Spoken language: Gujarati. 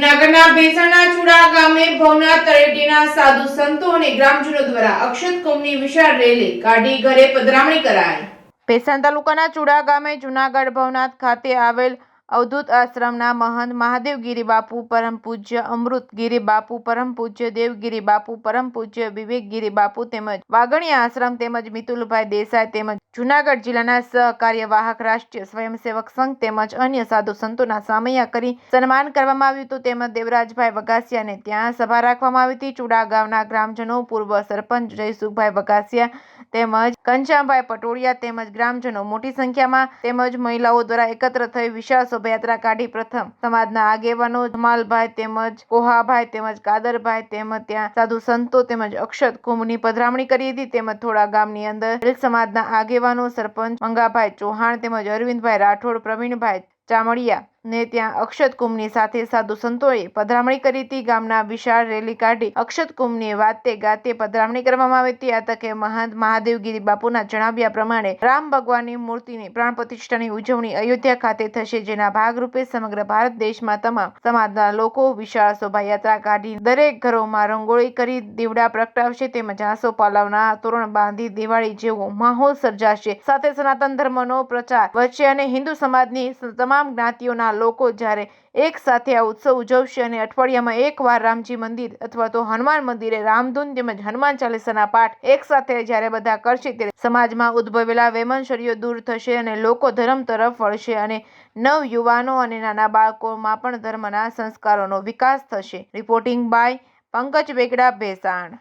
જૂનાગઢના ભેસાણના ચુડા ગામે ભવનાથ તળેટીના સાધુ સંતો અને ગ્રામજનો દ્વારા અક્ષત કુંભની વિશાળ રેલી કાઢી ઘરે પધરામણી કરાઈ। ભેસાણ તાલુકાના ચુડા ગામે જૂનાગઢ ભવનાથ ખાતે આવેલ અવધૂત આશ્રમના મહંત મહાદેવગીરી બાપુ પરમ પૂજ્ય અમૃતગીરી બાપુ પરમ પૂજ્ય દેવગીરી બાપુ પરમ પૂજ્ય વિવેકગીરી બાપુ તેમજ વાગણીયા આશ્રમ તેમજ મિતુલભાઈ દેસાઈ તેમજ જૂનાગઢ જિલ્લાના સહકાર્યવાહક રાષ્ટ્રીય સ્વયંસેવક સંઘ તેમજ અન્ય સાધુ સંતોના સામૈયા કરી સન્માન કરવામાં આવ્યું હતું। તેમજ દેવરાજભાઈ વગાસિયાને ત્યાં સભા રાખવામાં આવી હતી। ચુડા ગામના ગ્રામજનો, પૂર્વ સરપંચ જયસુખભાઈ વગાસિયા તેમજ ઘનશ્યામભાઈ પટોળિયા તેમજ ગ્રામજનો મોટી સંખ્યામાં તેમજ મહિલાઓ દ્વારા એકત્ર થઈ વિશાળ શોભાયાત્રા કાઢી પ્રથમ સમાજના આગેવાનો જમાલભાઈ તેમજ કોહાભાઈ તેમજ કાદરભાઈ તેમજ ત્યાં સાધુ સંતો તેમજ અક્ષત કુંભની પધરામણી કરી હતી। તેમજ થોડા ગામની અંદર દલિત સમાજના આગેવાનો સરપંચ મંગાભાઈ ચૌહાણ તેમજ અરવિંદભાઈ રાઠોડ, પ્રવીણભાઈ ચામડિયા ને ત્યાં અક્ષત કુંભની સાથે સાધુ સંતોએ પધરામણી કરી હતી। ગામના વિશાળ રેલી કાઢી અક્ષત કુંભની વાતે ગાતે પધરામણી કરવામાં આવી હતી। આ તકે મહંત મહાદેવગીરી બાપુના જણાવ્યા પ્રમાણે રામ ભગવાનની મૂર્તિની પ્રાણ પ્રતિષ્ઠાની ઉજવણી અયોધ્યા ખાતે થશે, જેના ભાગરૂપે સમગ્ર ભારત દેશમાં તમામ સમાજના લોકો વિશાળ શોભાયાત્રા કાઢી દરેક ઘરોમાં રંગોળી કરી દીવડા પ્રગટાવશે તેમજ આસોપાલવના તોરણ બાંધી દિવાળી જેવો માહોલ સર્જાશે। સાથે સનાતન ધર્મનો પ્રચાર વધશે અને હિન્દુ સમાજની તમામ જ્ઞાતિઓના લોકો જ્યારે એક સાથે આ ઉત્સવ ઉજવશે અને અઠવાડિયામાં એકવાર રામજી મંદિર અથવા તો હનુમાન મંદિરે રામધૂન તેમજ હનુમાન ચાલીસાના પાઠ એક સાથે જ્યારે બધા કરશે ત્યારે સમાજમાં ઉદ્ભવેલા વેમનશરીઓ દૂર થશે અને લોકો ધર્મ તરફ વળશે અને નવ યુવાનો અને નાના બાળકોમાં પણ ધર્મના સંસ્કારોનો વિકાસ થશે। Reporting by Pankaj Vegada, Bhesan.